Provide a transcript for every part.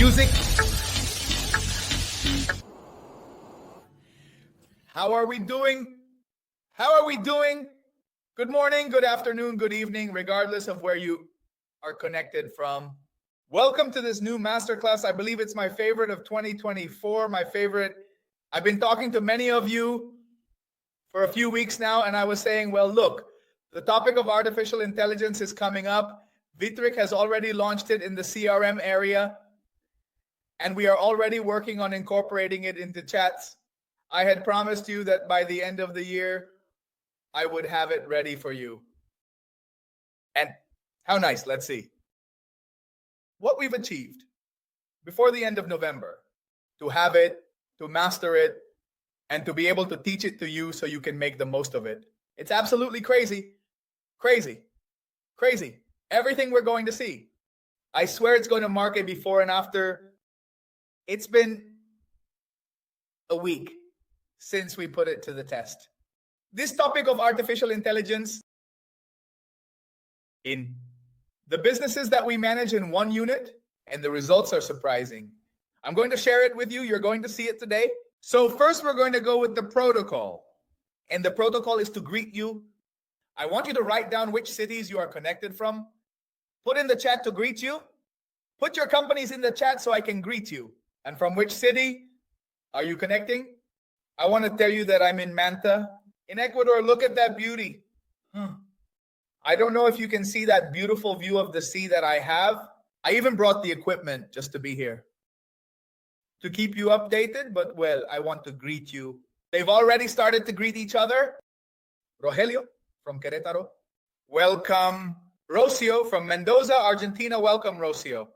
Music. How are we doing? How are we doing? Good morning, good afternoon, good evening, regardless of where you are connected from. Welcome to this new masterclass. I believe it's my favorite of 2024, my favorite. I've been talking to many of you for a few weeks now, and I was saying, well, look, the topic of artificial intelligence is coming up. Bitrix has already launched it in the CRM area, and we are already working on incorporating it into chats. I had promised you that by the end of the year, I would have it ready for you. And how nice, let's see. What we've achieved before the end of November, to have it, to master it, and to be able to teach it to you so you can make the most of it. It's absolutely crazy. Crazy. Crazy. Everything we're going to see. I swear it's going to mark a before and after. It's been a week since we put it to the test. This topic of artificial intelligence in the businesses that we manage in one unit, and the results are surprising. I'm going to share it with you. You're going to see it today. So first, we're going to go with the protocol. And the protocol is to greet you. I want you to write down which cities you are connected from. Put in the chat to greet you. Put your companies in the chat so I can greet you. And from which city are you connecting? I want to tell you that I'm in Manta, in Ecuador. Look at that beauty. I don't know if you can see that beautiful view of the sea that I have. I even brought the equipment just to be here, to keep you updated, but well, I want to greet you. They've already started to greet each other. Rogelio from Querétaro. Welcome. Rocio from Mendoza, Argentina. Welcome, Rocio.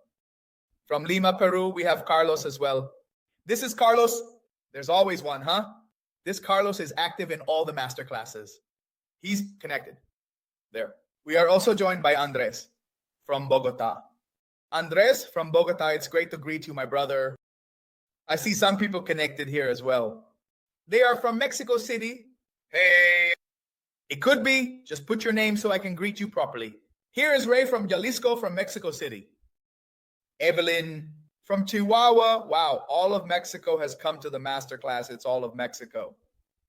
From Lima, Peru, we have Carlos as well. This is Carlos. There's always one, huh? This Carlos is active in all the master classes. He's connected. There. We are also joined by Andres from Bogota. Andres from Bogota, it's great to greet you, my brother. I see some people connected here as well. They are from Mexico City. Hey. It could be. Just put your name so I can greet you properly. Here is Ray from Jalisco, from Mexico City. Evelyn from Chihuahua. Wow, all of Mexico has come to the masterclass. It's all of Mexico.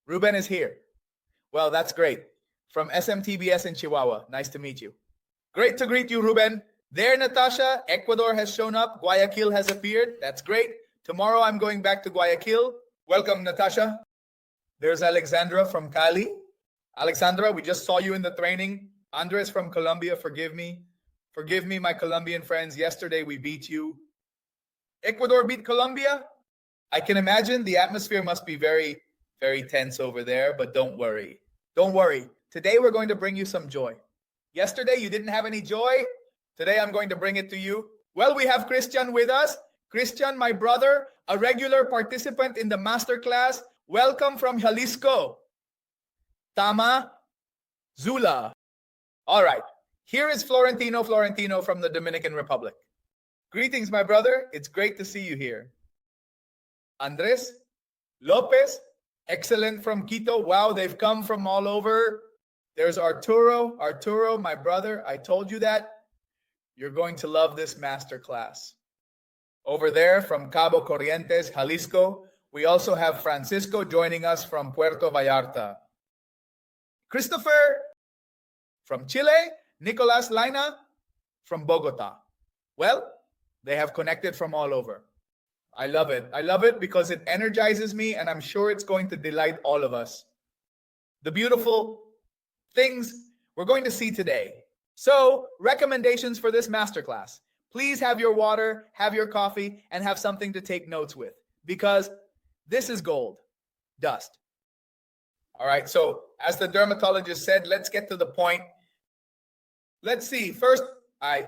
Ruben is here. Well, that's great. From SMTBS in Chihuahua. Nice to meet you. Great to greet you, Ruben. There, Natasha. Ecuador has shown up. Guayaquil has appeared. That's great. Tomorrow I'm going back to Guayaquil. Welcome, Natasha. There's Alexandra from Cali. Alexandra, we just saw you in the training. Andres from Colombia, forgive me. Forgive me, my Colombian friends. Yesterday we beat you. Ecuador beat Colombia? I can imagine the atmosphere must be very, very tense over there, but don't worry. Don't worry. Today we're going to bring you some joy. Yesterday you didn't have any joy. Today I'm going to bring it to you. Well, we have Christian with us. Christian, my brother, a regular participant in the masterclass. Welcome from Jalisco. Tama Zula. All right. Here is Florentino from the Dominican Republic. Greetings, my brother. It's great to see you here. Andres Lopez, excellent, from Quito. Wow, they've come from all over. There's Arturo. Arturo, my brother, I told you that. You're going to love this masterclass. Over there from Cabo Corrientes, Jalisco, we also have Francisco joining us from Puerto Vallarta. Christopher from Chile, Nicolas Laina from Bogota. Well, they have connected from all over. I love it. I love it because it energizes me, and I'm sure it's going to delight all of us. The beautiful things we're going to see today. So, recommendations for this masterclass. Please have your water, have your coffee, and have something to take notes with, because this is gold dust. All right, so as the dermatologist said, let's get to the point. Let's see. First, I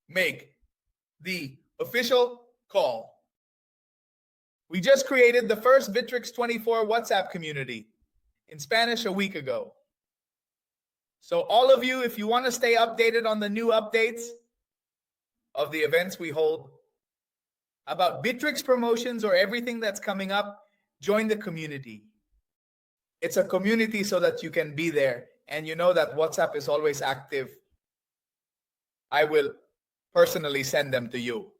make the official call. We just created the first Bitrix24 WhatsApp community in Spanish a week ago. So all of you, if you want to stay updated on the new updates of the events we hold, about Bitrix promotions or everything that's coming up, join the community. It's a community so that you can be there. And you know that WhatsApp is always active. I will personally send them to you.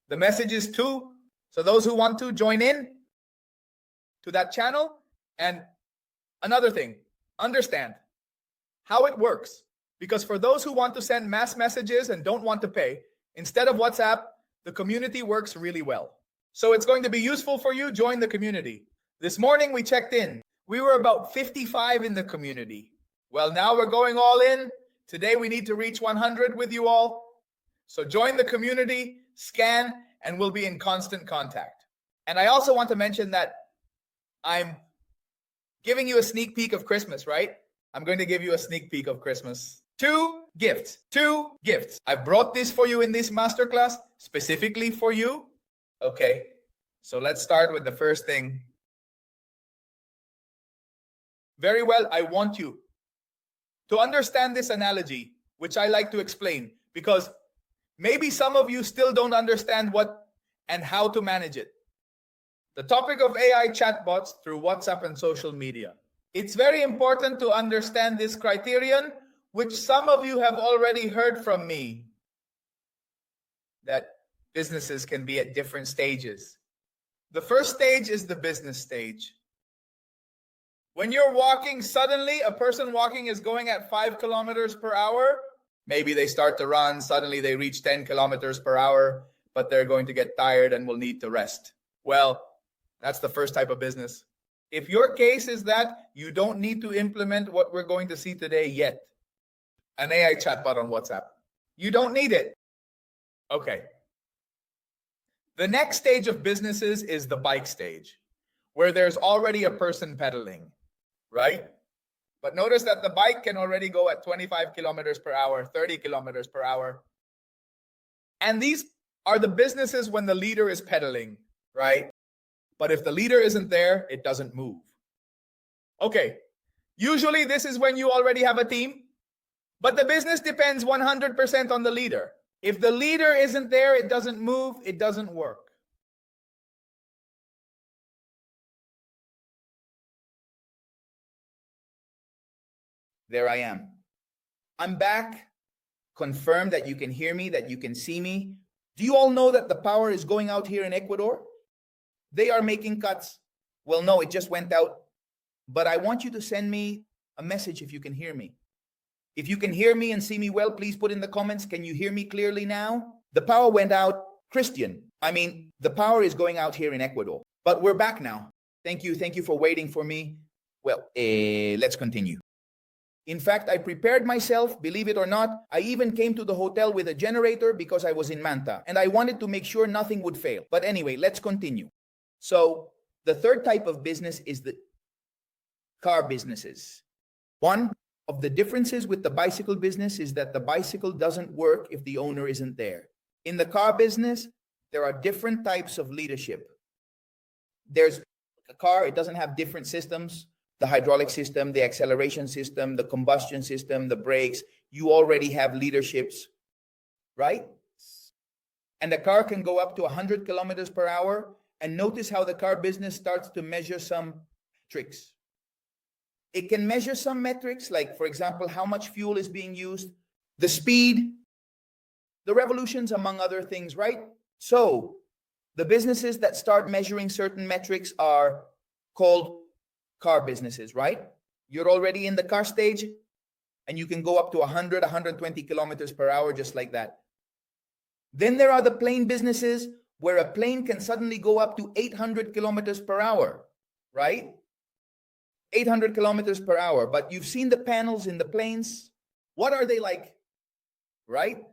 The message is two. So those who want to join in to that channel. And another thing, understand how it works. Because for those who want to send mass messages and don't want to pay, instead of WhatsApp, the community works really well. So it's going to be useful for you. Join the community. This morning we checked in. We were about 55 in the community. Well, now we're going all in. Today we need to reach 100 with you all. So join the community, scan, and we'll be in constant contact. And I also want to mention that I'm giving you a sneak peek of Christmas, right? I'm going to give you a sneak peek of Christmas. Two gifts. I've brought this for you in this masterclass, specifically for you. Okay, so let's start with the first thing. Very well, I want you to understand this analogy, which I like to explain, because maybe some of you still don't understand what and how to manage it. The topic of AI chatbots through WhatsApp and social media. It's very important to understand this criterion, which some of you have already heard from me, that businesses can be at different stages. The first stage is the business stage. When you're walking, suddenly a person walking is going at 5 kilometers per hour. Maybe they start to run, suddenly they reach 10 kilometers per hour, but they're going to get tired and will need to rest. Well, that's the first type of business. If your case is that, you don't need to implement what we're going to see today yet. An AI chatbot on WhatsApp. You don't need it. Okay. The next stage of businesses is the bike stage, where there's already a person pedaling, right? But notice that the bike can already go at 25 kilometers per hour, 30 kilometers per hour. And these are the businesses when the leader is pedaling, right? But if the leader isn't there, it doesn't move. Okay, usually this is when you already have a team, but the business depends 100% on the leader. If the leader isn't there, it doesn't move, it doesn't work. There I am. I'm back. Confirm that you can hear me, that you can see me. Do you all know that the power is going out here in Ecuador? They are making cuts. Well, no, it just went out. But I want you to send me a message if you can hear me. If you can hear me and see me well, please put in the comments. Can you hear me clearly now? The power went out, Christian. The power is going out here in Ecuador. But we're back now. Thank you for waiting for me. Well, let's continue. In fact, I prepared myself, believe it or not. I even came to the hotel with a generator because I was in Manta. And I wanted to make sure nothing would fail. But anyway, let's continue. So the third type of business is the car businesses. One of the differences with the bicycle business is that the bicycle doesn't work if the owner isn't there. In the car business, there are different types of leadership. There's a car, it doesn't have different systems. The hydraulic system, the acceleration system, the combustion system, the brakes. You already have leaderships, right? And the car can go up to 100 kilometers per hour. And notice how the car business starts to measure some tricks. It can measure some metrics, like, for example, how much fuel is being used, the speed, the revolutions, among other things, right? So the businesses that start measuring certain metrics are called car businesses, right? You're already in the car stage and you can go up to 100, 120 kilometers per hour just like that. Then there are the plane businesses where a plane can suddenly go up to 800 kilometers per hour, right? 800 kilometers per hour. But you've seen the panels in the planes. What are they like, right?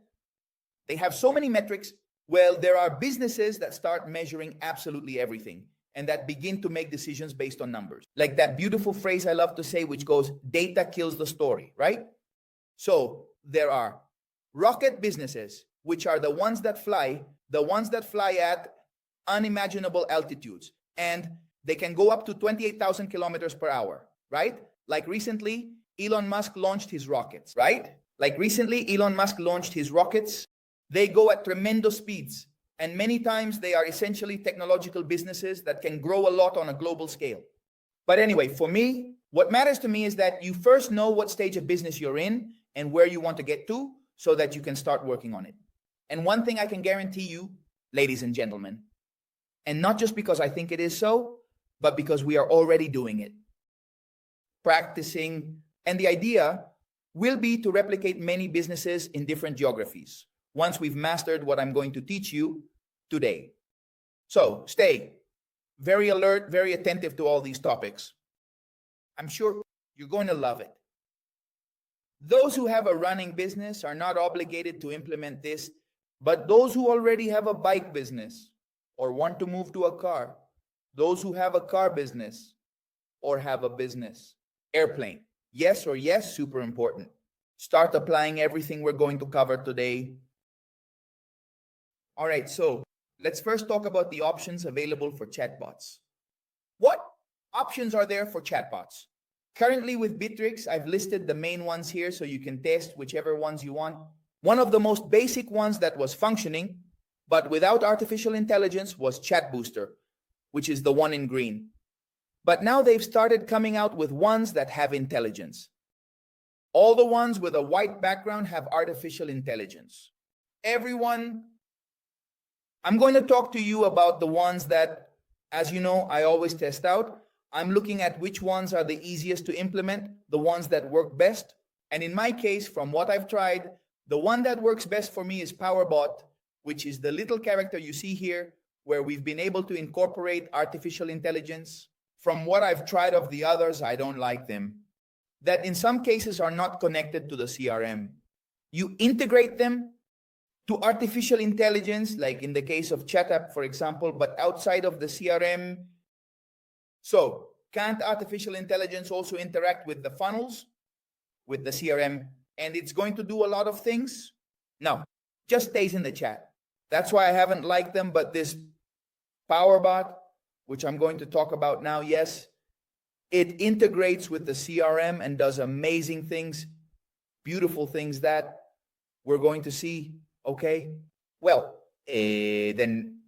They have so many metrics. Well, there are businesses that start measuring absolutely everything and that begin to make decisions based on numbers. Like that beautiful phrase I love to say, which goes, data kills the story, right? So there are rocket businesses, which are the ones that fly at unimaginable altitudes. And they can go up to 28,000 kilometers per hour, right? Like recently, Elon Musk launched his rockets, right? They go at tremendous speeds. And many times they are essentially technological businesses that can grow a lot on a global scale. But anyway, for me, what matters to me is that you first know what stage of business you're in and where you want to get to so that you can start working on it. And one thing I can guarantee you, ladies and gentlemen. And not just because I think it is so, but because we are already doing it, practicing. And the idea will be to replicate many businesses in different geographies once we've mastered what I'm going to teach you today. So stay very alert, very attentive to all these topics. I'm sure you're going to love it. Those who have a running business are not obligated to implement this, but those who already have a bike business or want to move to a car, those who have a car business or have a business, airplane, yes or yes, super important. Start applying everything we're going to cover today. All right, so let's first talk about the options available for chatbots. What options are there for chatbots? Currently with Bitrix, I've listed the main ones here so you can test whichever ones you want. One of the most basic ones that was functioning, but without artificial intelligence, was Chat Booster, which is the one in green. But now they've started coming out with ones that have intelligence. All the ones with a white background have artificial intelligence. I'm going to talk to you about the ones that, as you know, I always test out. I'm looking at which ones are the easiest to implement, the ones that work best. And in my case, from what I've tried, the one that works best for me is PowerBot, which is the little character you see here, where we've been able to incorporate artificial intelligence. From what I've tried of the others, I don't like them. That in some cases are not connected to the CRM. You integrate them to artificial intelligence, like in the case of ChatApp, for example, but outside of the CRM. So, can't artificial intelligence also interact with the funnels, with the CRM, and it's going to do a lot of things? No, just stays in the chat. That's why I haven't liked them, but this PowerBot, which I'm going to talk about now, yes, it integrates with the CRM and does amazing things, beautiful things that we're going to see, okay? Well, then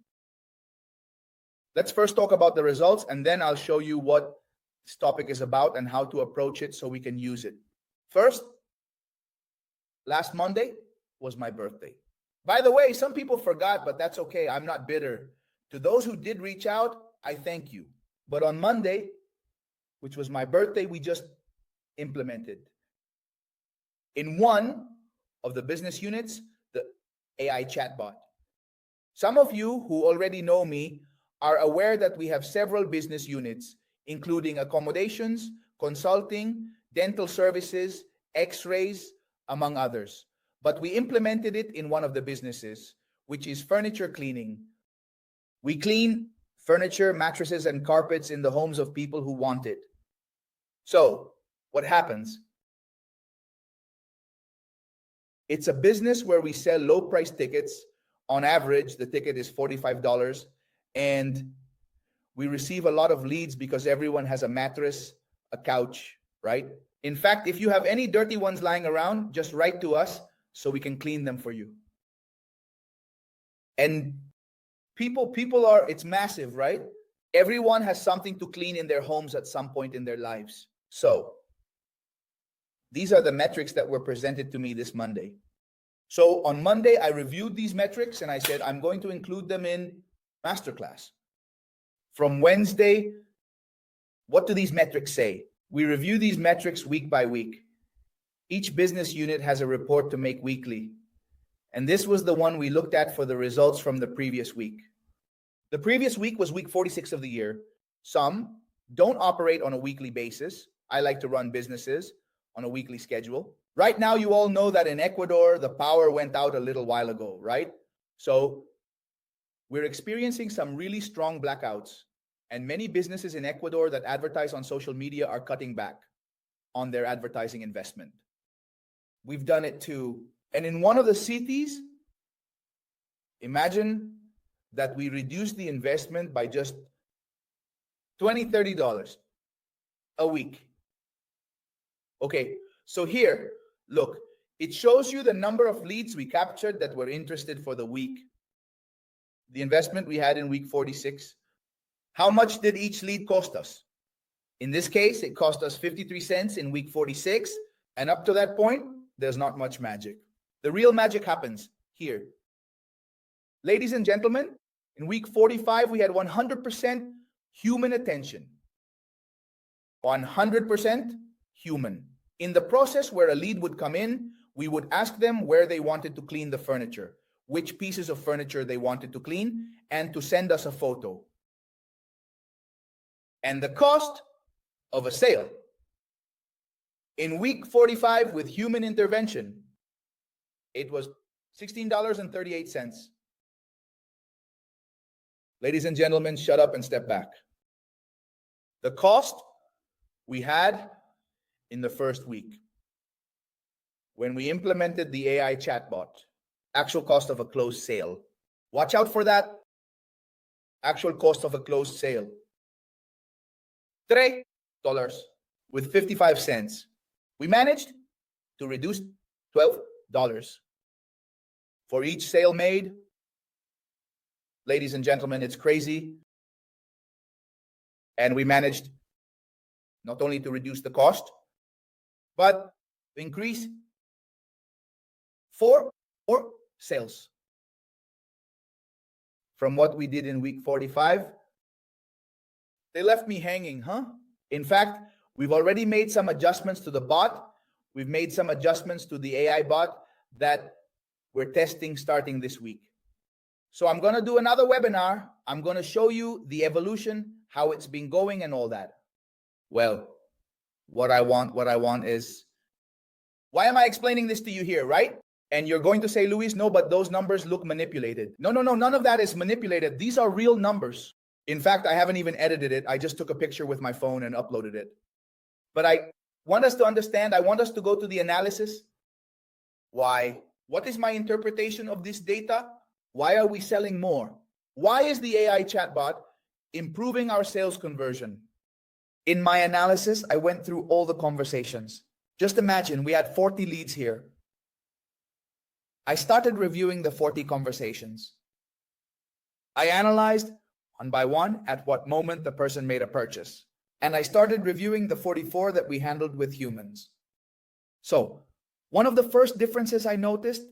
let's first talk about the results, and then I'll show you what this topic is about and how to approach it so we can use it. First, last Monday was my birthday. By the way, some people forgot, but that's okay. I'm not bitter. To those who did reach out, I thank you. But on Monday, which was my birthday, we just implemented in one of the business units, the AI Chatbot. Some of you who already know me are aware that we have several business units, including accommodations, consulting, dental services, x-rays, among others. But we implemented it in one of the businesses, which is furniture cleaning. We clean furniture, mattresses, and carpets in the homes of people who want it. So, what happens? It's a business where we sell low-price tickets. On average, the ticket is $45, and we receive a lot of leads because everyone has a mattress, a couch, right? In fact, if you have any dirty ones lying around, just write to us so we can clean them for you. And people are, it's massive, right? Everyone has something to clean in their homes at some point in their lives. So, these are the metrics that were presented to me this Monday. So on Monday, I reviewed these metrics and I said, I'm going to include them in masterclass. From Wednesday, what do these metrics say? We review these metrics week by week. Each business unit has a report to make weekly. And this was the one we looked at for the results from the previous week. The previous week was week 46 of the year. Some don't operate on a weekly basis. I like to run businesses on a weekly schedule. Right now, you all know that in Ecuador, the power went out a little while ago, right? So we're experiencing some really strong blackouts, and many businesses in Ecuador that advertise on social media are cutting back on their advertising investment. We've done it too. And in one of the cities, imagine that we reduced the investment by just $20, $30 a week. Okay, so here, look, it shows you the number of leads we captured that were interested for the week. The investment we had in week 46. How much did each lead cost us? In this case, it cost us 53 cents in week 46. And up to that point, there's not much magic. The real magic happens here. Ladies and gentlemen, in week 45, we had 100% human attention. 100% human. In the process where a lead would come in, we would ask them where they wanted to clean the furniture, which pieces of furniture they wanted to clean, and to send us a photo. And the cost of a sale. In week 45, with human intervention, it was $16.38. Ladies and gentlemen, shut up and step back. The cost we had in the first week when we implemented the AI chatbot, actual cost of a closed sale. Watch out for that. Actual cost of a closed sale. $3 with 55 cents. We managed to reduce $12 for each sale made. Ladies and gentlemen, it's crazy. And we managed not only to reduce the cost, but to increase 4 sales from what we did in week 45. They left me hanging, huh? In fact, we've already made some adjustments to the bot. We've made some adjustments to the AI bot that we're testing starting this week. So I'm going to do another webinar. I'm going to show you the evolution, how it's been going and all that. Well, what I want is, why am I explaining this to you here, right? And you're going to say, Luis, no, but those numbers look manipulated. No, none of that is manipulated. These are real numbers. In fact, I haven't even edited it. I just took a picture with my phone and uploaded it. But I want us to understand, I want us to go to the analysis. Why? What is my interpretation of this data? Why are we selling more? Why is the AI chatbot improving our sales conversion? In my analysis, I went through all the conversations. Just imagine we had 40 leads here. I started reviewing the 40 conversations. I analyzed one by one at what moment the person made a purchase. And I started reviewing the 44 that we handled with humans. So, one of the first differences I noticed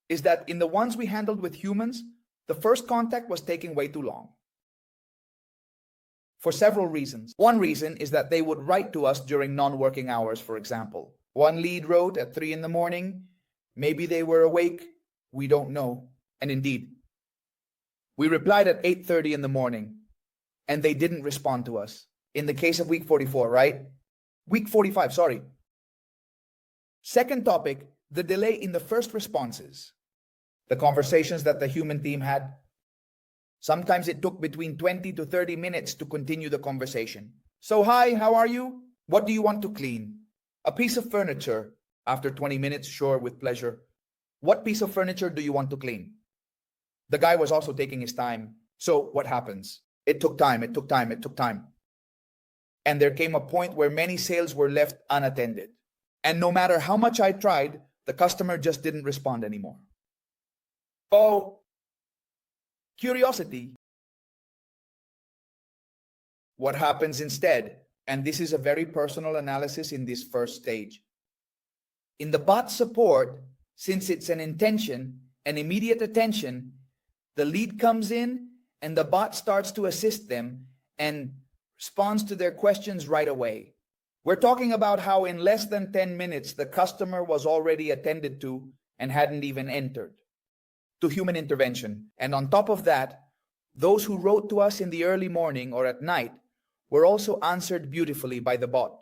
is that in the ones we handled with humans, the first contact was taking way too long. For several reasons. One reason is that they would write to us during non-working hours, for example. One lead wrote at 3 in the morning. Maybe they were awake. We don't know. And indeed, we replied at 8:30 in the morning, and they didn't respond to us. In the case of week 44, right? Week 45, sorry. Second topic, the delay in the first responses. The conversations that the human team had. Sometimes it took between 20 to 30 minutes to continue the conversation. So, hi, how are you? What do you want to clean? A piece of furniture. After 20 minutes, sure, with pleasure. What piece of furniture do you want to clean? The guy was also taking his time. So what happens? It took time. And there came a point where many sales were left unattended. And no matter how much I tried, the customer just didn't respond anymore. Oh, curiosity. What happens instead? And this is a very personal analysis in this first stage. In the bot support, since it's an intention, an immediate attention, the lead comes in and the bot starts to assist them and responds to their questions right away. We're talking about how in less than 10 minutes, the customer was already attended to and hadn't even entered to human intervention. And on top of that, those who wrote to us in the early morning or at night were also answered beautifully by the bot.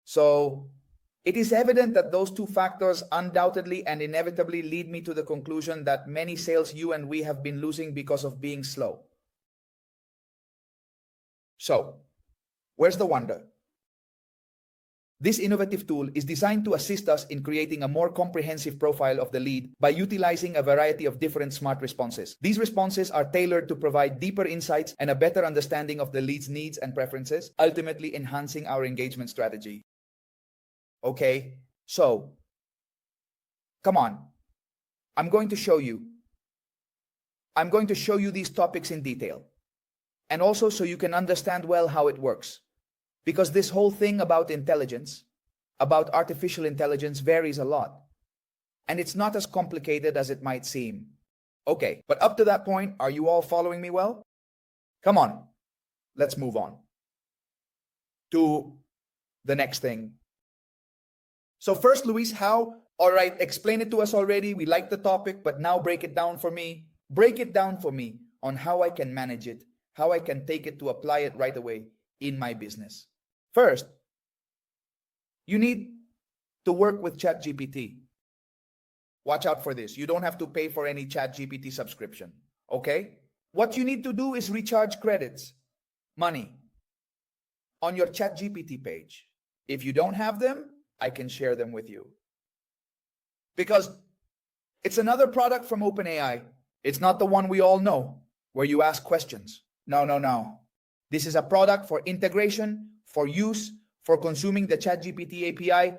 So it is evident that those two factors undoubtedly and inevitably lead me to the conclusion that many sales you and we have been losing because of being slow. So, where's the wonder? This innovative tool is designed to assist us in creating a more comprehensive profile of the lead by utilizing a variety of different smart responses. These responses are tailored to provide deeper insights and a better understanding of the lead's needs and preferences, ultimately enhancing our engagement strategy. Okay, so, come on. I'm going to show you these topics in detail. And also so you can understand well how it works. Because this whole thing about intelligence, about artificial intelligence varies a lot. And it's not as complicated as it might seem. Okay, but up to that point, are you all following me well? Come on, let's move on to the next thing. So first, Luis, how? All right, explain it to us already. We like the topic, but now break it down for me. Break it down for me on how I can manage it, how I can take it to apply it right away in my business. First, you need to work with ChatGPT. Watch out for this. You don't have to pay for any ChatGPT subscription, okay? What you need to do is recharge credits, money, on your ChatGPT page. If you don't have them, I can share them with you. Because it's another product from OpenAI. It's not the one we all know, where you ask questions. No. This is a product for integration, for use, for consuming the ChatGPT API.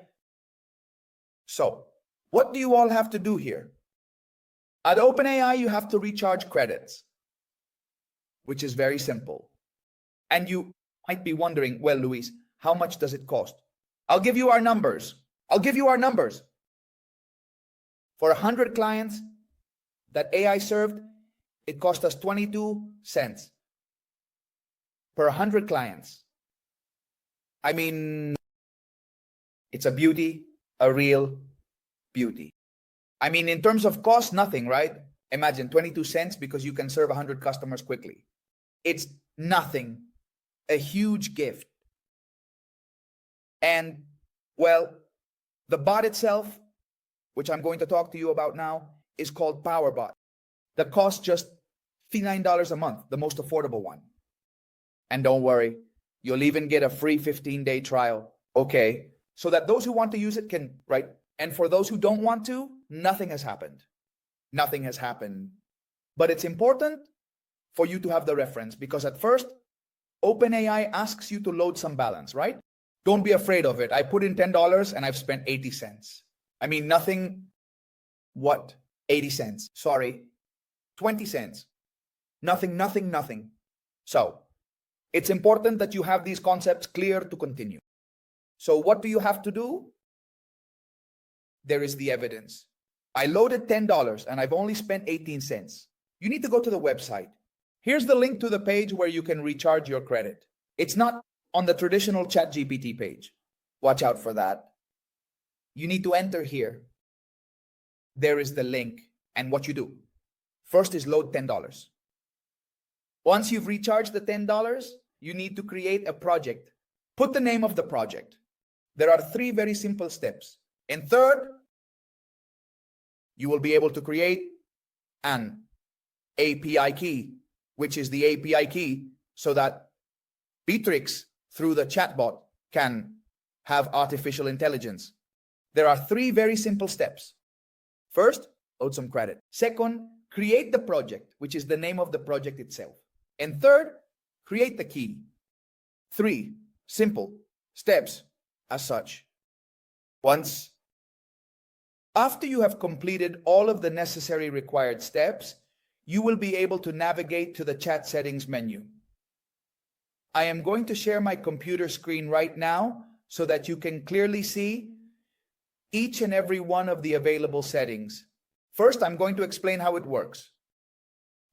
So, what do you all have to do here? At OpenAI, you have to recharge credits, which is very simple. And you might be wondering, well, Luis, how much does it cost? I'll give you our numbers. For 100 clients that AI served, it cost us 22 cents per 100 clients. I mean, it's a beauty, a real beauty. I mean, in terms of cost, nothing, right? Imagine 22 cents because you can serve 100 customers quickly. It's nothing, a huge gift. And, well, the bot itself, which I'm going to talk to you about now, is called PowerBot. The cost just $59 a month, the most affordable one. And don't worry, you'll even get a free 15-day trial. Okay, so that those who want to use it can, right? And for those who don't want to, nothing has happened. Nothing has happened. But it's important for you to have the reference because at first, OpenAI asks you to load some balance, right? Don't be afraid of it. I put in $10 and I've spent 80 cents. I mean, nothing. What? 80 cents. Sorry. 20 cents. Nothing. So, it's important that you have these concepts clear to continue. So, what do you have to do? There is the evidence. I loaded $10 and I've only spent 18 cents. You need to go to the website. Here's the link to the page where you can recharge your credit. It's not on the traditional ChatGPT page. Watch out for that. You need to enter here. There is the link. And what you do first is load $10. Once you've recharged the $10, you need to create a project. Put the name of the project. There are 3 very simple steps. And third, you will be able to create an API key, which is the API key so that Bitrix, through the chatbot, can have artificial intelligence. There are 3 very simple steps. First, load some credit. Second, create the project, which is the name of the project itself. And third, create the key. 3 simple steps as such. After you have completed all of the necessary required steps, you will be able to navigate to the chat settings menu. I am going to share my computer screen right now so that you can clearly see each and every one of the available settings. First, I'm going to explain how it works.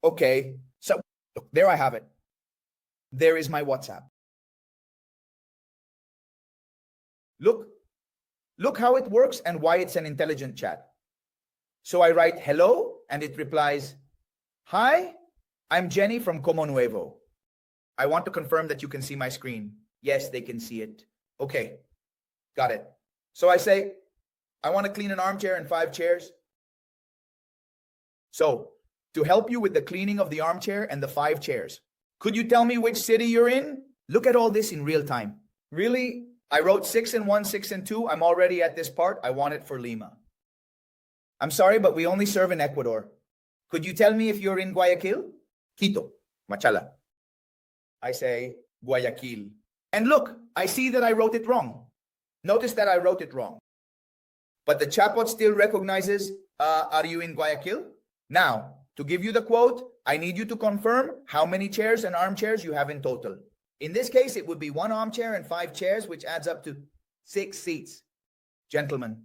Okay, so look, there I have it. There is my WhatsApp. Look how it works and why it's an intelligent chat. So I write hello and it replies, hi, I'm Jenny from Como Nuevo. I want to confirm that you can see my screen. Yes, they can see it. Okay, got it. So I say, I want to clean an armchair and 5 chairs. So to help you with the cleaning of the armchair and the 5 chairs, could you tell me which city you're in? Look at all this in real time. Really? I wrote 6 and 1, 6 and 2. I'm already at this part. I want it for Lima. I'm sorry, but we only serve in Ecuador. Could you tell me if you're in Guayaquil? Quito, Machala. I say Guayaquil. And look, I see that I wrote it wrong. Notice that I wrote it wrong. But the chatbot still recognizes, are you in Guayaquil? Now, to give you the quote, I need you to confirm how many chairs and armchairs you have in total. In this case, it would be 1 armchair and 5 chairs, which adds up to 6 seats. Gentlemen,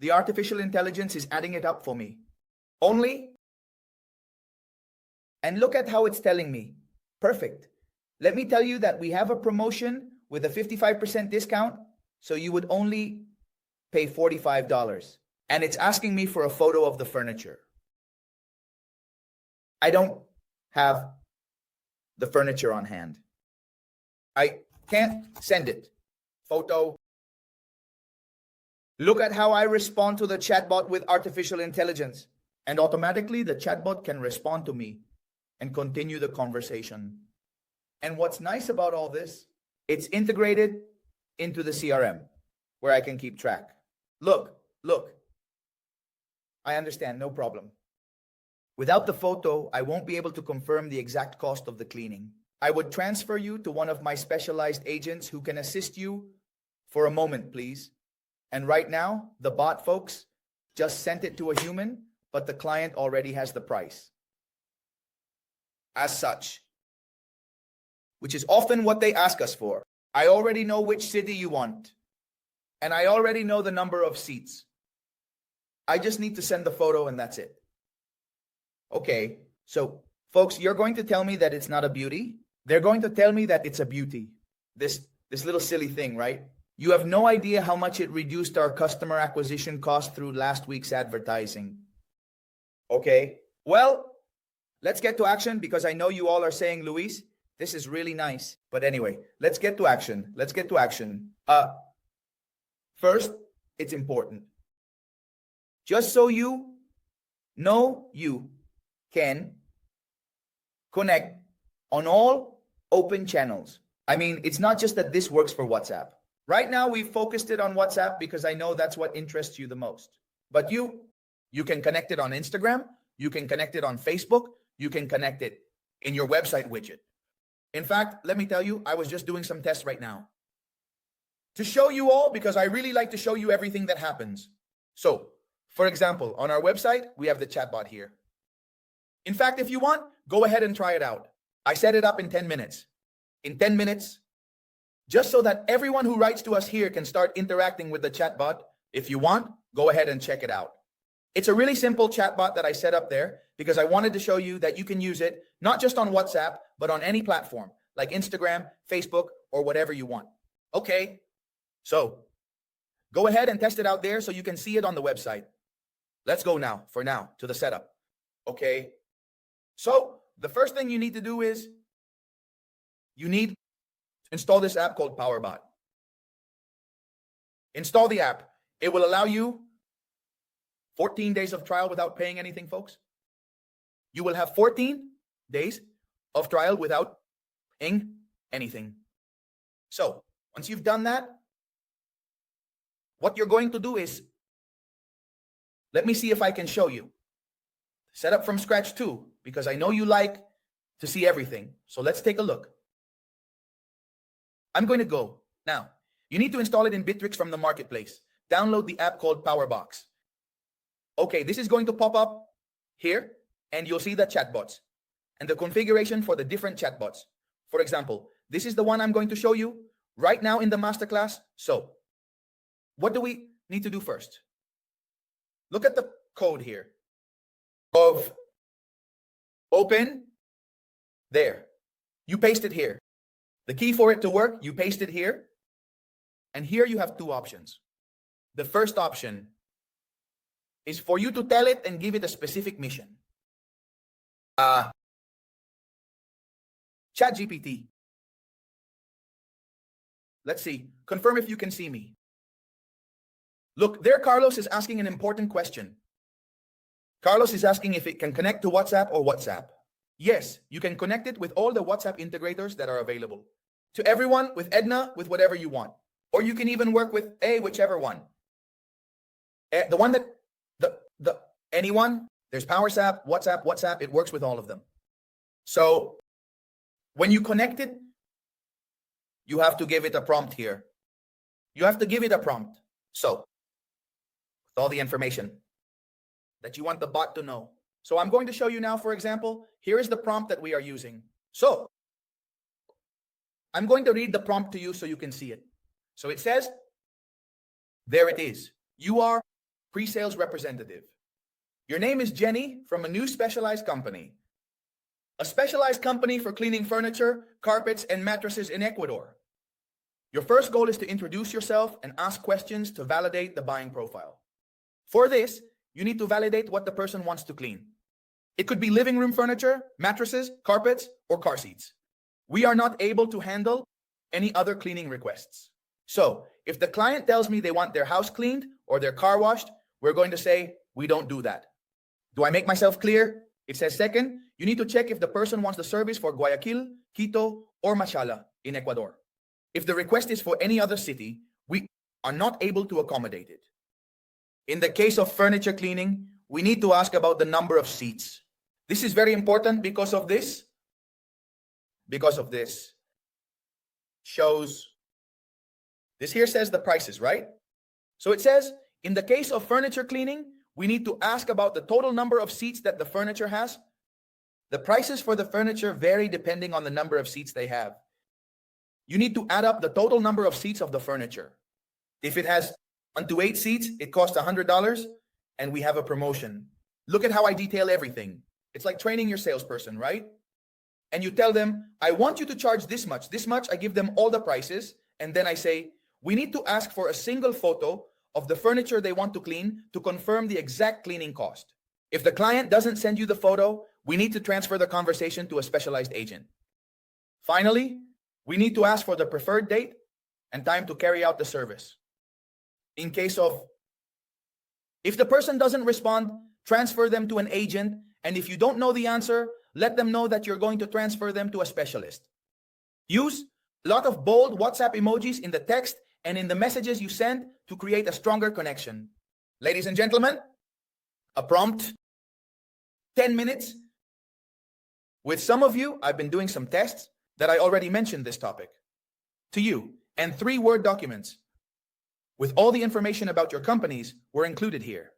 The artificial intelligence is adding it up for me. Only. And look at how it's telling me. Perfect. Let me tell you that we have a promotion with a 55% discount, so you would only pay $45. And it's asking me for a photo of the furniture. I don't have the furniture on hand. I can't send it. Photo. Look at how I respond to the chatbot with artificial intelligence. And automatically the chatbot can respond to me and continue the conversation. And what's nice about all this, it's integrated into the CRM where I can keep track. Look. I understand, no problem. Without the photo, I won't be able to confirm the exact cost of the cleaning. I would transfer you to one of my specialized agents who can assist you for a moment, please. And right now, the bot folks just sent it to a human, but the client already has the price. As such, which is often what they ask us for. I already know which city you want, and I already know the number of seats. I just need to send the photo and that's it. Okay, so folks, you're going to tell me that it's not a beauty? They're going to tell me that it's a beauty. This little silly thing, right? You have no idea how much it reduced our customer acquisition cost through last week's advertising. Okay, well, let's get to action because I know you all are saying, Luis, this is really nice. But anyway, let's get to action. First, it's important. Just so you know, you can connect on all open channels. I mean, it's not just that this works for WhatsApp. Right now, we've focused it on WhatsApp because I know that's what interests you the most. But you can connect it on Instagram, you can connect it on Facebook, you can connect it in your website widget. In fact, let me tell you, I was just doing some tests right now to show you all because I really like to show you everything that happens. So, for example, on our website, we have the chatbot here. In fact, if you want, go ahead and try it out. I set it up in 10 minutes. In 10 minutes, just so that everyone who writes to us here can start interacting with the chatbot. If you want, go ahead and check it out. It's a really simple chatbot that I set up there because I wanted to show you that you can use it not just on WhatsApp, but on any platform like Instagram, Facebook, or whatever you want. Okay, so go ahead and test it out there so you can see it on the website. Let's go now, to the setup. Okay, so the first thing you need to do is you need to install this app called PowerBot. Install the app. It will allow you 14 days of trial without paying anything, folks. You will have 14 days of trial without paying anything. So once you've done that, what you're going to do is, let me see if I can show you. Set up from scratch too, because I know you like to see everything. So let's take a look. I'm going to go. Now, you need to install it in Bitrix from the marketplace. Download the app called PowerBox. Okay, this is going to pop up here, and you'll see the chatbots and the configuration for the different chatbots. For example, this is the one I'm going to show you right now in the masterclass. So, what do we need to do first? Look at the code here of open there. You paste it here. The key for it to work, you paste it here. And here you have two options. The first option is for you to tell it and give it a specific mission. ChatGPT. Let's see. Confirm if you can see me. Look, there Carlos is asking an important question. Carlos is asking if it can connect to WhatsApp or WhatsApp. Yes, you can connect it with all the WhatsApp integrators that are available. To everyone, with Edna, with whatever you want. Or you can even work with whichever one. The one that, anyone, there's PowerSap, WhatsApp, it works with all of them. So when you connect it, you have to give it a prompt here. You have to give it a prompt. So, with all the information that you want the bot to know. So I'm going to show you now, for example, here is the prompt that we are using. So, I'm going to read the prompt to you so you can see it. So it says, there it is. You are pre-sales representative. Your name is Jenny from a new specialized company. A specialized company for cleaning furniture, carpets, and mattresses in Ecuador. Your first goal is to introduce yourself and ask questions to validate the buying profile. For this, you need to validate what the person wants to clean. It could be living room furniture, mattresses, carpets, or car seats. We are not able to handle any other cleaning requests. So, if the client tells me they want their house cleaned or their car washed, we're going to say, we don't do that. Do I make myself clear? It says second, you need to check if the person wants the service for Guayaquil, Quito, or Machala in Ecuador. If the request is for any other city, we are not able to accommodate it. In the case of furniture cleaning, we need to ask about the number of seats. This is very important because of this. Shows, this here says the prices, right? So it says, in the case of furniture cleaning, we need to ask about the total number of seats that the furniture has. The prices for the furniture vary depending on the number of seats they have. You need to add up the total number of seats of the furniture. If it has 1 to 8 seats, it costs $100, and we have a promotion. Look at how I detail everything. It's like training your salesperson, right? And you tell them, I want you to charge this much. I give them all the prices, and then I say, we need to ask for a single photo of the furniture they want to clean to confirm the exact cleaning cost. If the client doesn't send you the photo, we need to transfer the conversation to a specialized agent. Finally, we need to ask for the preferred date and time to carry out the service. In case of, if the person doesn't respond, transfer them to an agent, and if you don't know the answer, let them know that you're going to transfer them to a specialist. Use a lot of bold WhatsApp emojis in the text and in the messages you send to create a stronger connection. Ladies and gentlemen, a prompt, 10 minutes. With some of you, I've been doing some tests that I already mentioned this topic to you, and 3 Word documents with all the information about your companies were included here.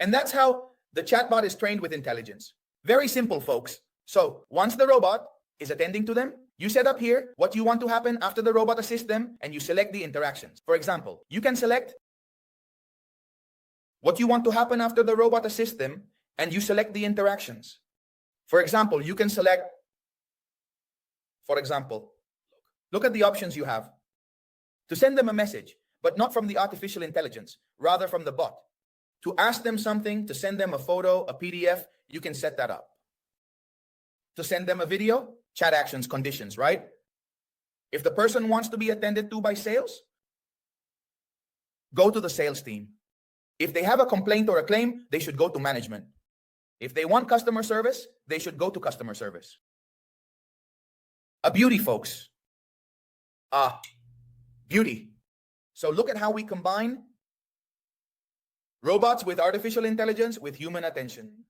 And that's how the chatbot is trained with intelligence. Very simple, folks. So once the robot is attending to them, you set up here what you want to happen after the robot assists them, and you select the interactions. For example, you can select what you want to happen after the robot assists them, and you select the interactions. For example, you can select, look at the options you have. To send them a message, but not from the artificial intelligence, rather from the bot. To ask them something, to send them a photo, a PDF, you can set that up. To send them a video, chat actions, conditions, right? If the person wants to be attended to by sales, go to the sales team. If they have a complaint or a claim, they should go to management. If they want customer service, they should go to customer service. A beauty, folks. Beauty. So look at how we combine robots with artificial intelligence with human attention.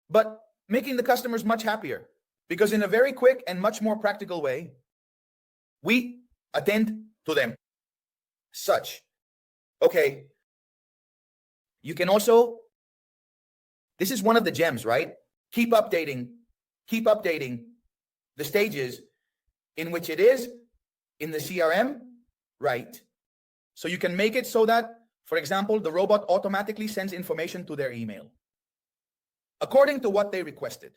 But making the customers much happier, because in a very quick and much more practical way, we attend to them. Okay. You can also, this is one of the gems, right? Keep updating the stages in which it is in the CRM, right? So you can make it so that, for example, the robot automatically sends information to their email according to what they requested.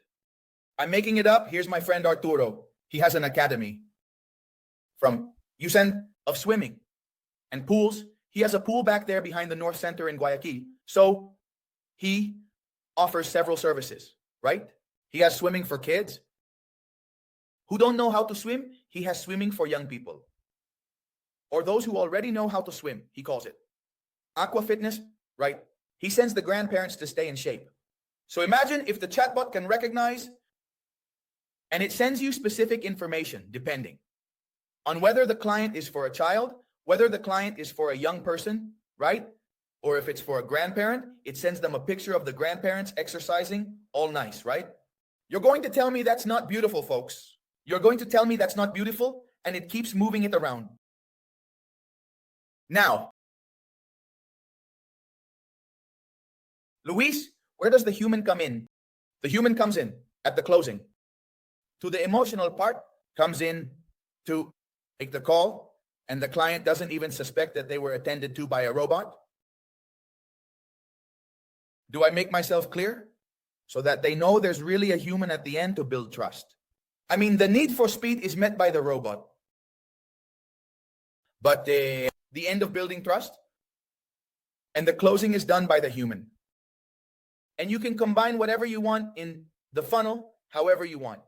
I'm making it up. Here's my friend Arturo. He has an academy of swimming and pools. He has a pool back there behind the North Center in Guayaquil. So he offers several services, right? He has swimming for kids who don't know how to swim. He has swimming for young people, or those who already know how to swim, he calls it. Aqua fitness, right? He sends the grandparents to stay in shape. So imagine if the chatbot can recognize, and it sends you specific information depending on whether the client is for a child, whether the client is for a young person, right? Or if it's for a grandparent, it sends them a picture of the grandparents exercising, all nice, right? You're going to tell me that's not beautiful, folks. You're going to tell me that's not beautiful, and it keeps moving it around. Now, Luis, where does the human come in? The human comes in at the closing. To the emotional part, comes in to make the call, and the client doesn't even suspect that they were attended to by a robot. Do I make myself clear? So that they know there's really a human at the end to build trust. I mean, the need for speed is met by the robot. But the end of building trust and the closing is done by the human. And you can combine whatever you want in the funnel, however you want.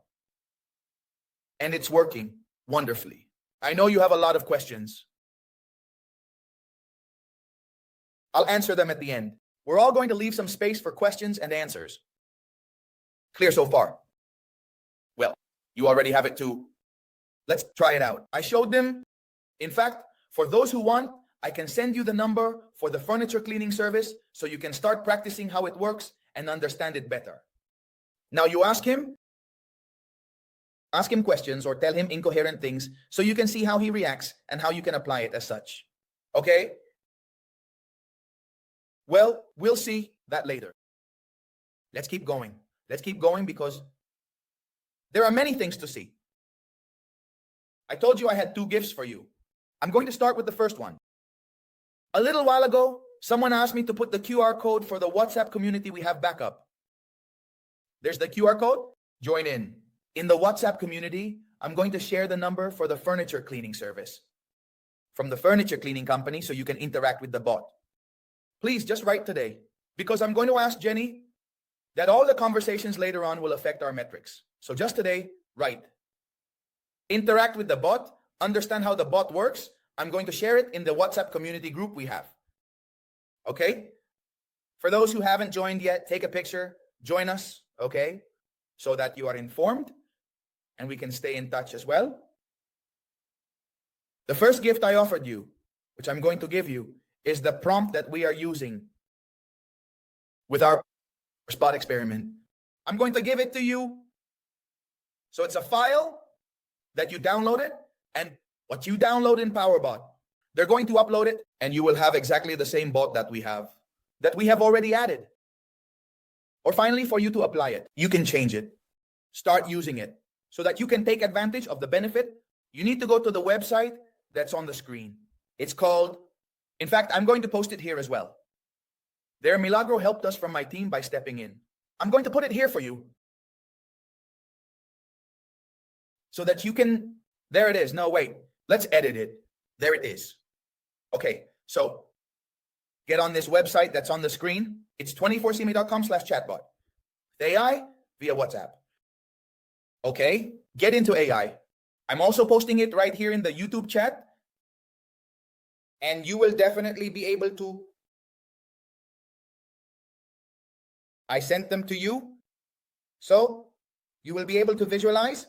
And it's working wonderfully. I know you have a lot of questions. I'll answer them at the end. We're all going to leave some space for questions and answers. Clear so far? Well, you already have it too. Let's try it out. I showed them. In fact, for those who want, I can send you the number for the furniture cleaning service so you can start practicing how it works and understand it better. Now you ask him questions or tell him incoherent things so you can see how he reacts and how you can apply it as such. Okay? Well, we'll see that later. Let's keep going. Let's keep going because there are many things to see. I told you I had 2 gifts for you. I'm going to start with the first one. A little while ago, someone asked me to put the QR code for the WhatsApp community we have backup. There's the QR code. Join in. In the WhatsApp community, I'm going to share the number for the furniture cleaning service from the furniture cleaning company so you can interact with the bot. Please just write today because I'm going to ask Jenny that all the conversations later on will affect our metrics. So just today, write. Interact with the bot, understand how the bot works. I'm going to share it in the WhatsApp community group we have. Okay? For those who haven't joined yet, take a picture, join us, okay? So that you are informed and we can stay in touch as well. The first gift I offered you, which I'm going to give you, is the prompt that we are using with our spot experiment. I'm going to give it to you. So it's a file that you downloaded, and what you download in PowerBot, they're going to upload it, and you will have exactly the same bot that we have already added. Or finally, for you to apply it, you can change it, start using it, so that you can take advantage of the benefit. You need to go to the website that's on the screen. It's called, in fact, I'm going to post it here as well. There, Milagro helped us from my team by stepping in. I'm going to put it here for you. So that you can, there it is. No, wait, let's edit it. There it is. Okay, so get on this website that's on the screen. It's 24cme.com/chatbot. AI via WhatsApp. Okay, get into AI. I'm also posting it right here in the YouTube chat. And you will definitely be able to. I sent them to you. So you will be able to visualize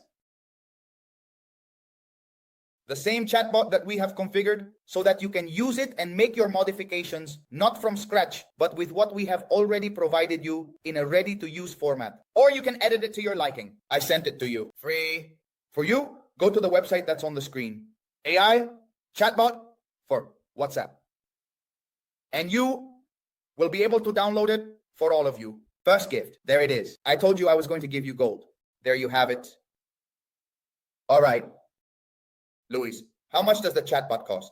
the same chatbot that we have configured so that you can use it and make your modifications not from scratch, but with what we have already provided you in a ready-to-use format. Or you can edit it to your liking. I sent it to you. Free. For you, go to the website that's on the screen. AI Chatbot for WhatsApp. And you will be able to download it for all of you. First gift. There it is. I told you I was going to give you gold. There you have it. All right. Luis, how much does the chatbot cost?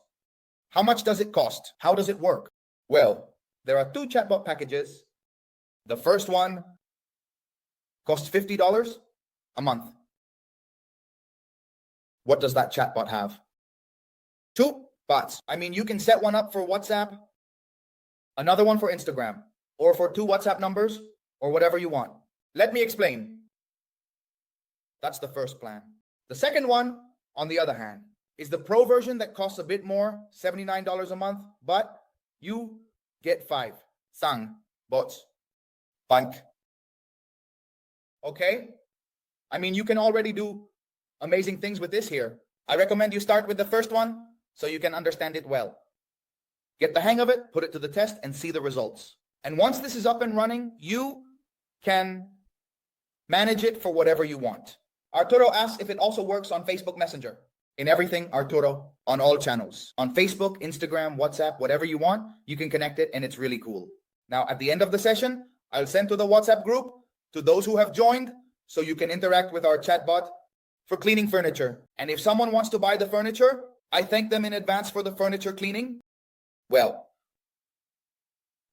How much does it cost? How does it work? Well, there are 2 chatbot packages. The first one costs $50 a month. What does that chatbot have? 2 bots. I mean, you can set one up for WhatsApp, another one for Instagram, or for 2 WhatsApp numbers, or whatever you want. Let me explain. That's the first plan. The second one, on the other hand, is the pro version that costs a bit more, $79 a month, but you get 5 sang bots. Bank. Okay? I mean, you can already do amazing things with this here. I recommend you start with the first one so you can understand it well. Get the hang of it, put it to the test, and see the results. And once this is up and running, you can manage it for whatever you want. Arturo asks if it also works on Facebook Messenger. In everything, Arturo, on all channels. On Facebook, Instagram, WhatsApp, whatever you want, you can connect it, and it's really cool. Now, at the end of the session, I'll send to the WhatsApp group to those who have joined so you can interact with our chatbot for cleaning furniture. And if someone wants to buy the furniture, I thank them in advance for the furniture cleaning. Well,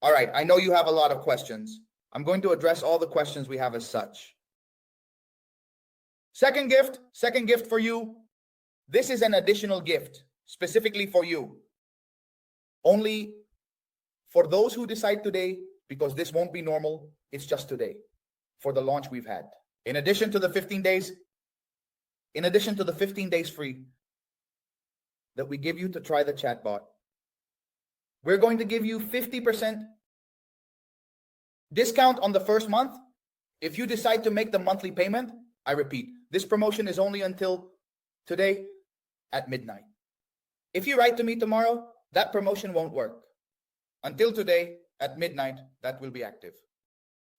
All right, I know you have a lot of questions. I'm going to address all the questions we have as such. Second gift for you. This is an additional gift specifically for you. Only for those who decide today, because this won't be normal, it's just today for the launch we've had. In addition to the 15 days free that we give you to try the chatbot, we're going to give you 50% discount on the first month if you decide to make the monthly payment. I repeat, this promotion is only until today at midnight. If you write to me tomorrow, that promotion won't work. Until today at midnight, that will be active.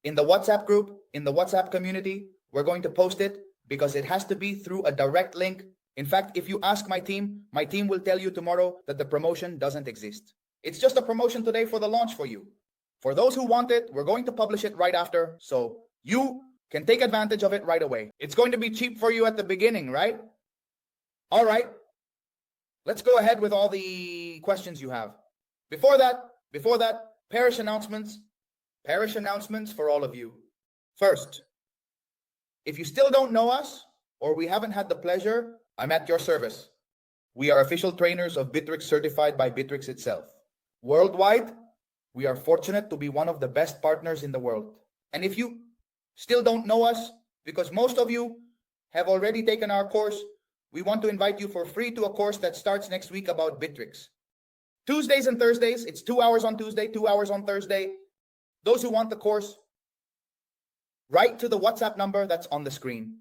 In the WhatsApp group, in the WhatsApp community, we're going to post it because it has to be through a direct link. In fact, if you ask my team will tell you tomorrow that the promotion doesn't exist. It's just a promotion today for the launch for you. For those who want it, we're going to publish it right after, so you can take advantage of it right away. It's going to be cheap for you at the beginning, right? All right. Let's go ahead with all the questions you have. Before that, parish announcements for all of you. First, if you still don't know us or we haven't had the pleasure, I'm at your service. We are official trainers of Bitrix, certified by Bitrix itself. Worldwide, we are fortunate to be one of the best partners in the world. And if you still don't know us, because most of you have already taken our course, we want to invite you for free to a course that starts next week about Bitrix. Tuesdays and Thursdays, it's 2 hours on Tuesday, 2 hours on Thursday. Those who want the course, write to the WhatsApp number that's on the screen.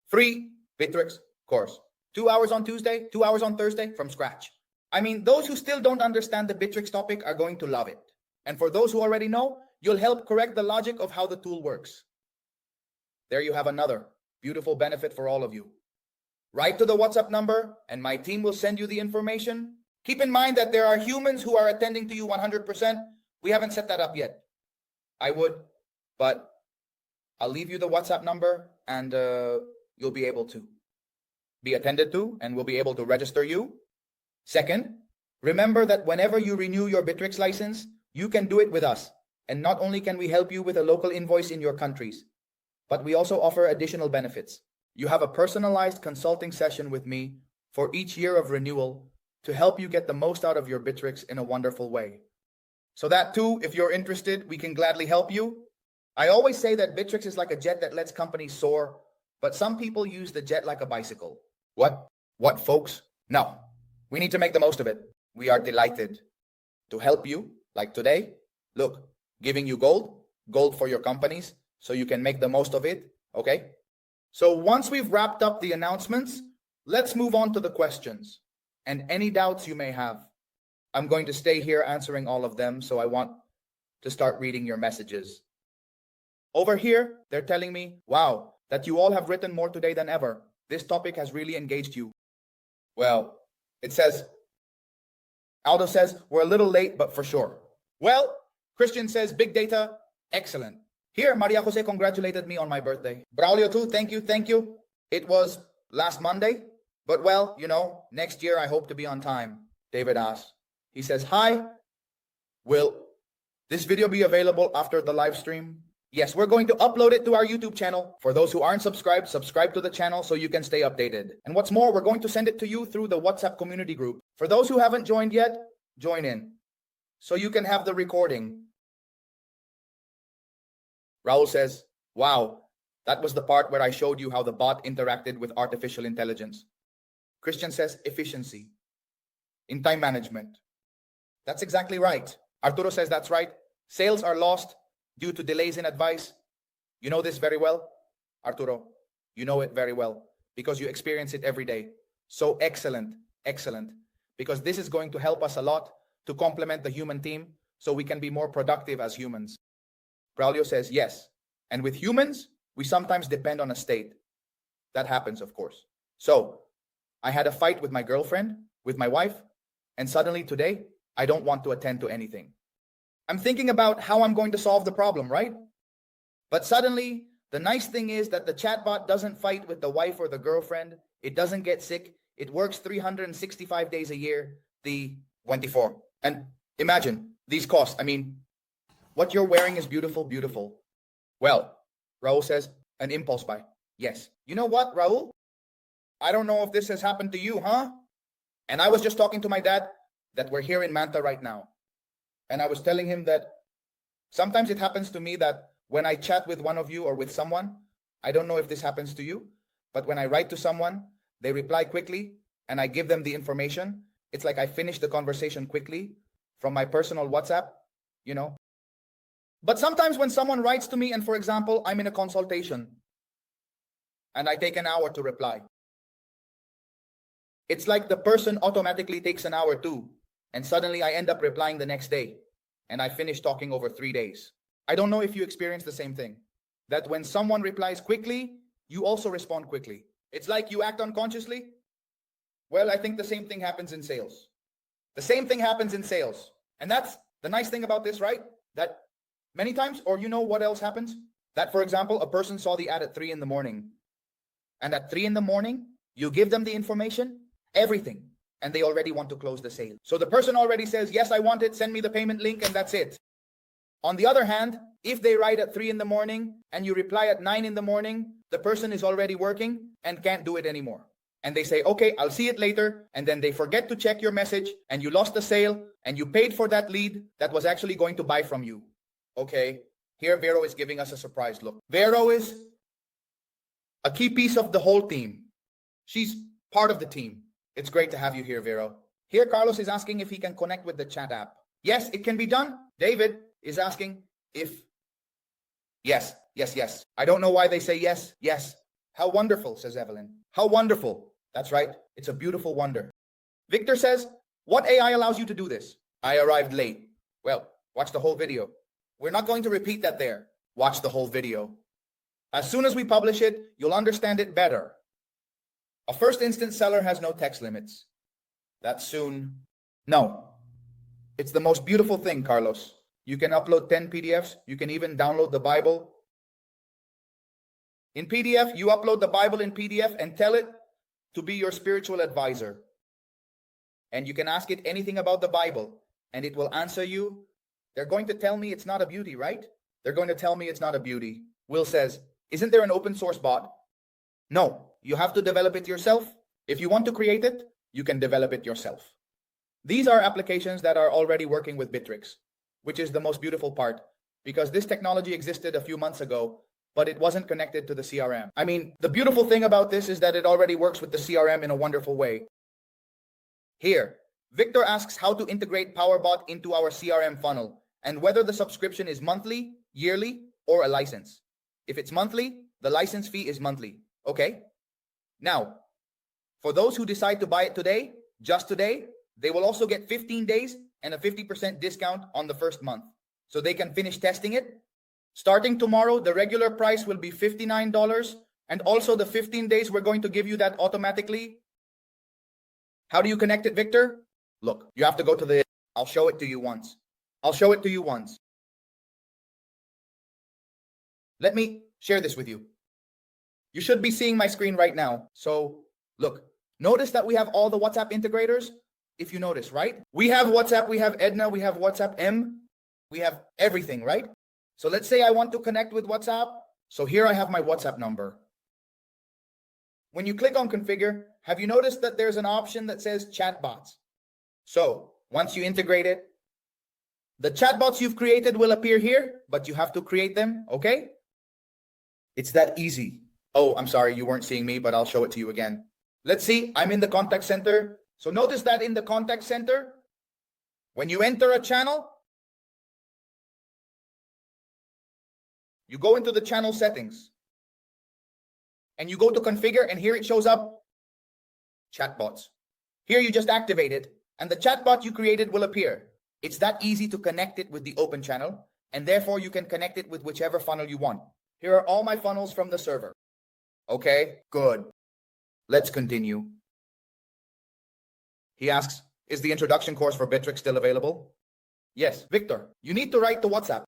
Free Bitrix course. 2 hours on Tuesday, 2 hours on Thursday from scratch. I mean, those who still don't understand the Bitrix topic are going to love it. And for those who already know, you'll help correct the logic of how the tool works. There you have another beautiful benefit for all of you. Write to the WhatsApp number and my team will send you the information. Keep in mind that there are humans who are attending to you 100%. We haven't set that up yet. I would, but I'll leave you the WhatsApp number and you'll be able to be attended to and we'll be able to register you. Second, remember that whenever you renew your Bitrix license, you can do it with us. And not only can we help you with a local invoice in your countries, but we also offer additional benefits. You have a personalized consulting session with me for each year of renewal to help you get the most out of your Bitrix in a wonderful way. So that too, if you're interested, we can gladly help you. I always say that Bitrix is like a jet that lets companies soar, but some people use the jet like a bicycle. What, folks? No, we need to make the most of it. We are delighted to help you, like today. Look, giving you gold for your companies, so you can make the most of it, okay? So once we've wrapped up the announcements, let's move on to the questions and any doubts you may have. I'm going to stay here answering all of them, so I want to start reading your messages. Over here, they're telling me, wow, that you all have written more today than ever. This topic has really engaged you. Well, it says, Aldo says, we're a little late, but for sure. Well, Christian says, big data, excellent. Here, Maria Jose congratulated me on my birthday. Braulio too, thank you. It was last Monday, but well, you know, next year I hope to be on time. David asks. He says, hi, will this video be available after the live stream? Yes, we're going to upload it to our YouTube channel. For those who aren't subscribed, subscribe to the channel so you can stay updated. And what's more, we're going to send it to you through the WhatsApp community group. For those who haven't joined yet, join in so you can have the recording. Raul says, wow, that was the part where I showed you how the bot interacted with artificial intelligence. Christian says, efficiency in time management. That's exactly right. Arturo says that's right. Sales are lost due to delays in advice. You know this very well, Arturo. You know it very well because you experience it every day. So excellent, because this is going to help us a lot to complement the human team so we can be more productive as humans. Braulio says, yes. And with humans, we sometimes depend on a state. That happens, of course. So I had a fight with my girlfriend, with my wife, and suddenly today, I don't want to attend to anything. I'm thinking about how I'm going to solve the problem, right? But suddenly, the nice thing is that the chatbot doesn't fight with the wife or the girlfriend. It doesn't get sick. It works 365 days a year, the 24. And imagine these costs. I mean, What you're wearing is beautiful, beautiful. Well, Raul says, an impulse buy. Yes. You know what, Raul? I don't know if this has happened to you, huh? And I was just talking to my dad that we're here in Manta right now. And I was telling him that sometimes it happens to me that when I chat with one of you or with someone, I don't know if this happens to you, but when I write to someone, they reply quickly and I give them the information. It's like I finish the conversation quickly from my personal WhatsApp, you know. But sometimes when someone writes to me and, for example, I'm in a consultation and I take an hour to reply, it's like the person automatically takes an hour too. And suddenly I end up replying the next day and I finish talking over 3 days. I don't know if you experience the same thing, that when someone replies quickly, you also respond quickly. It's like you act unconsciously. Well, I think the same thing happens in sales. The same thing happens in sales. And that's the nice thing about this, right? That many times, or you know what else happens? That, for example, a person saw the ad at 3 in the morning. And at 3 in the morning, you give them the information, everything, and they already want to close the sale. So the person already says, yes, I want it, send me the payment link, and that's it. On the other hand, if they write at 3 in the morning and you reply at 9 in the morning, the person is already working and can't do it anymore. And they say, okay, I'll see it later. And then they forget to check your message and you lost the sale and you paid for that lead that was actually going to buy from you. Okay, here Vero is giving us a surprise look. Vero is a key piece of the whole team. She's part of the team. It's great to have you here, Vero. Here, Carlos is asking if he can connect with the chat app. Yes, it can be done. David is asking if... Yes. I don't know why they say yes. How wonderful, says Evelyn. How wonderful. That's right. It's a beautiful wonder. Victor says, what AI allows you to do this? I arrived late. Well, watch the whole video. We're not going to repeat that there. Watch the whole video. As soon as we publish it, you'll understand it better. A first instance seller has no text limits. That's soon. No. It's the most beautiful thing, Carlos. You can upload 10 PDFs. You can even download the Bible. In PDF, you upload the Bible in PDF and tell it to be your spiritual advisor. And you can ask it anything about the Bible and it will answer you. They're going to tell me it's not a beauty, right? They're going to tell me it's not a beauty. Will says, isn't there an open source bot? No, you have to develop it yourself. If you want to create it, you can develop it yourself. These are applications that are already working with Bitrix, which is the most beautiful part because this technology existed a few months ago, but it wasn't connected to the CRM. I mean, the beautiful thing about this is that it already works with the CRM in a wonderful way. Here, Victor asks how to integrate PowerBot into our CRM funnel and whether the subscription is monthly, yearly, or a license. If it's monthly, the license fee is monthly. Okay? Now, for those who decide to buy it today, just today, they will also get 15 days and a 50% discount on the first month. So they can finish testing it. Starting tomorrow, the regular price will be $59. And also the 15 days, we're going to give you that automatically. How do you connect it, Victor? Look, you have to go to the... I'll show it to you once. Let me share this with you. You should be seeing my screen right now. So look, notice that we have all the WhatsApp integrators. If you notice, right? We have WhatsApp, we have Edna, we have WhatsApp M, we have everything, right? So let's say I want to connect with WhatsApp. So here I have my WhatsApp number. When you click on configure, have you noticed that there's an option that says chatbots? So once you integrate it, the chatbots you've created will appear here, but you have to create them, okay? It's that easy. Oh, I'm sorry, you weren't seeing me, but I'll show it to you again. Let's see, I'm in the contact center. So notice that in the contact center, when you enter a channel, you go into the channel settings and you go to configure and here it shows up chatbots. Here you just activate it and the chatbot you created will appear. It's that easy to connect it with the open channel and therefore you can connect it with whichever funnel you want. Here are all my funnels from the server. Okay, good. Let's continue. He asks, is the introduction course for Bitrix still available? Yes, Victor, you need to write to WhatsApp.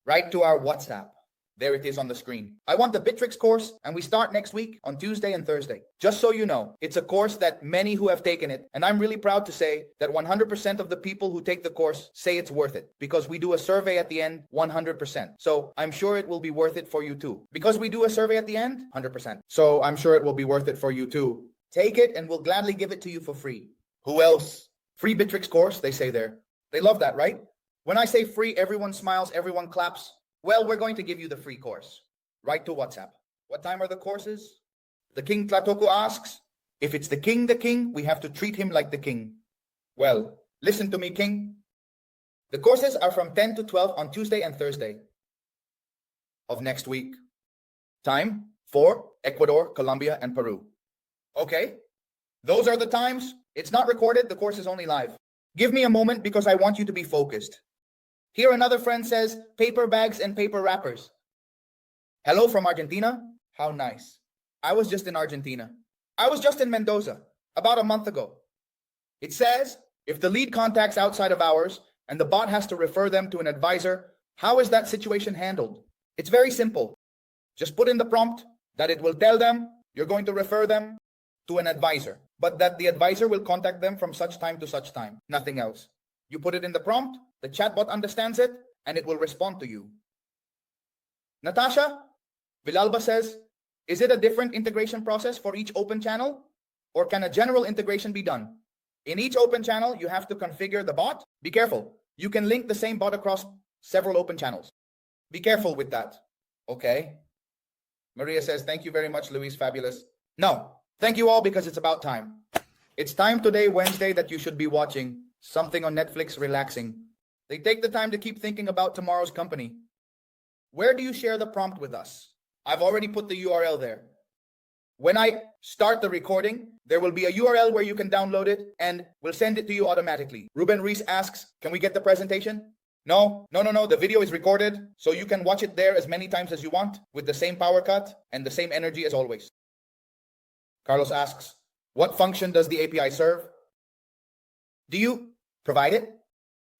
Write to our WhatsApp. There it is on the screen. I want the Bitrix course, and we start next week on Tuesday and Thursday. Just so you know, it's a course that many who have taken it, and I'm really proud to say that 100% of the people who take the course say it's worth it, because we do a survey at the end, 100%. So I'm sure it will be worth it for you too. Because we do a survey at the end, 100%. So I'm sure it will be worth it for you too. Take it and we'll gladly give it to you for free. Who else? Free Bitrix course, they say there. They love that, right? When I say free, everyone smiles, everyone claps. Well, we're going to give you the free course. Write to WhatsApp. What time are the courses? The King Tlatoco asks, if it's the king, we have to treat him like the king. Well, listen to me, king. The courses are from 10 to 12 on Tuesday and Thursday of next week. Time for Ecuador, Colombia, and Peru. Okay, those are the times. It's not recorded. The course is only live. Give me a moment because I want you to be focused. Here another friend says, paper bags and paper wrappers. Hello from Argentina. How nice. I was just in Argentina. I was just in Mendoza about a month ago. It says, if the lead contacts outside of hours and the bot has to refer them to an advisor, how is that situation handled? It's very simple. Just put in the prompt that it will tell them you're going to refer them to an advisor, but that the advisor will contact them from such time to such time. Nothing else. You put it in the prompt, the chatbot understands it, and it will respond to you. Natasha Villalba says, is it a different integration process for each open channel? Or can a general integration be done? In each open channel, you have to configure the bot. Be careful. You can link the same bot across several open channels. Be careful with that. Okay. Maria says, thank you very much, Luis. Fabulous. No, thank you all because it's about time. It's time today, Wednesday, that you should be watching something on Netflix relaxing. They take the time to keep thinking about tomorrow's company. Where do you share the prompt with us? I've already put the URL there. When I start the recording, there will be a URL where you can download it and we'll send it to you automatically. Ruben Reese asks, can we get the presentation? No. The video is recorded, so you can watch it there as many times as you want with the same power cut and the same energy as always. Carlos asks, what function does the API serve? Do you provide it?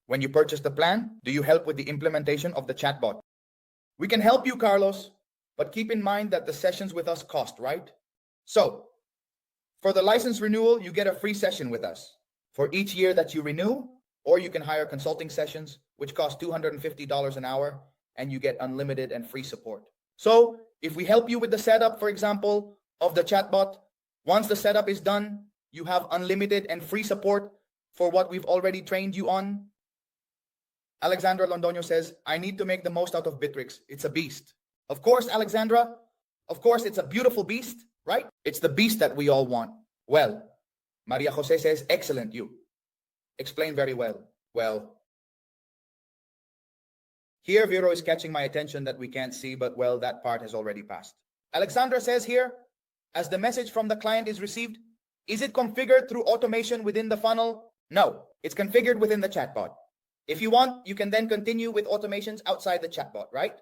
When you purchase the plan, do you help with the implementation of the chatbot? We can help you, Carlos, but keep in mind that the sessions with us cost, right? So, for the license renewal, you get a free session with us for each year that you renew, or you can hire consulting sessions, which cost $250 an hour, and you get unlimited and free support. So, if we help you with the setup, for example, of the chatbot, once the setup is done, you have unlimited and free support for what we've already trained you on. Alexandra Londoño says, I need to make the most out of Bitrix. It's a beast. Of course, Alexandra. Of course, it's a beautiful beast, right? It's the beast that we all want. Well, Maria Jose says, excellent, you. Explain very well. Well, here Vero is catching my attention that we can't see, but well, that part has already passed. Alexandra says here, as the message from the client is received, is it configured through automation within the funnel? No, it's configured within the chatbot. If you want, you can then continue with automations outside the chatbot, right?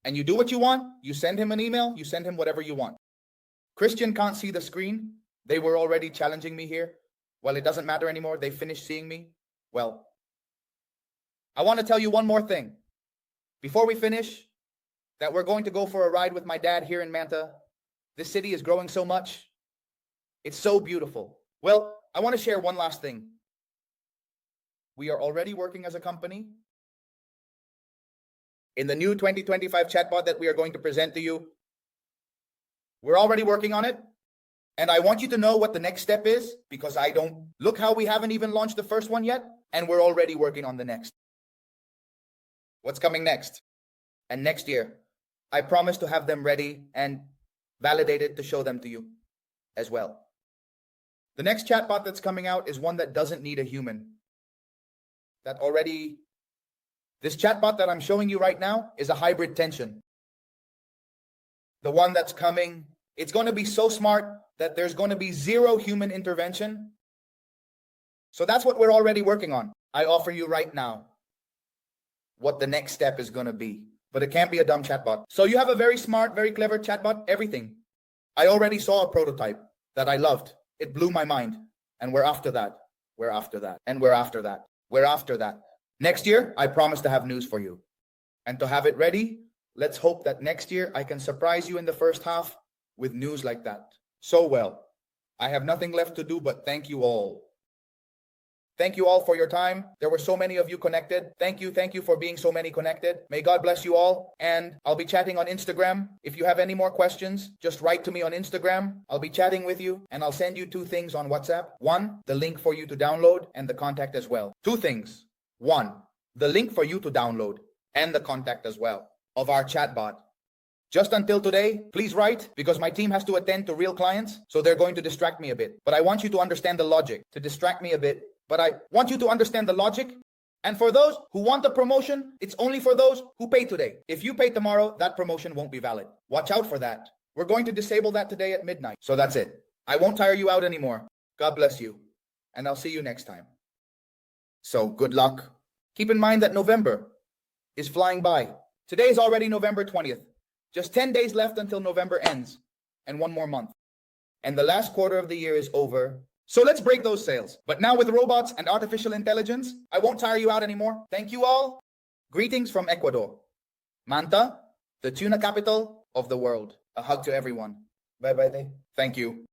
And you do what you want, you send him an email, you send him whatever you want. Christian can't see the screen. They were already challenging me here. Well, it doesn't matter anymore. They finished seeing me. Well, I want to tell you one more thing. Before we finish, that we're going to go for a ride with my dad here in Manta. This city is growing so much. It's so beautiful. Well, I want to share one last thing. We are already working as a company in the new 2025 chatbot that we are going to present to you. We're already working on it. And I want you to know what the next step is, because I don't look how we haven't even launched the first one yet. And we're already working on the next. What's coming next? And next year, I promise to have them ready and validated to show them to you as well. The next chatbot that's coming out is one that doesn't need a human. This chatbot that I'm showing you right now is a hybrid tension. The one that's coming, it's going to be so smart that there's going to be zero human intervention. So that's what we're already working on. I offer you right now what the next step is going to be, but it can't be a dumb chatbot. So you have a very smart, very clever chatbot, everything. I already saw a prototype that I loved. It blew my mind. And we're after that. We're after that. And we're after that. We're after that. Next year, I promise to have news for you. And to have it ready, Let's hope that next year I can surprise you in the first half with news like that. So well, I have nothing left to do but thank you all. Thank you all for your time. There were so many of you connected. Thank you for being so many connected. May God bless you all. And I'll be chatting on Instagram. If you have any more questions, just write to me on Instagram. I'll be chatting with you and I'll send you 2 things on WhatsApp. 1, the link for you to download and the contact as well. 2 things. 1, the link for you to download and the contact as well of our chatbot. Just until today, please write, because my team has to attend to real clients, so they're going to distract me a bit. But I want you to understand the logic. To distract me a bit, but I want you to understand the logic. And for those who want the promotion, it's only for those who pay today. If you pay tomorrow, that promotion won't be valid. Watch out for that. We're going to disable that today at midnight. So that's it. I won't tire you out anymore. God bless you. And I'll see you next time. So good luck. Keep in mind that November is flying by. Today is already November 20th. Just 10 days left until November ends, and 1 more month. And the last quarter of the year is over. So let's break those sales. But now with robots and artificial intelligence, I won't tire you out anymore. Thank you all. Greetings from Ecuador. Manta, the tuna capital of the world. A hug to everyone. Bye-bye. Thank you.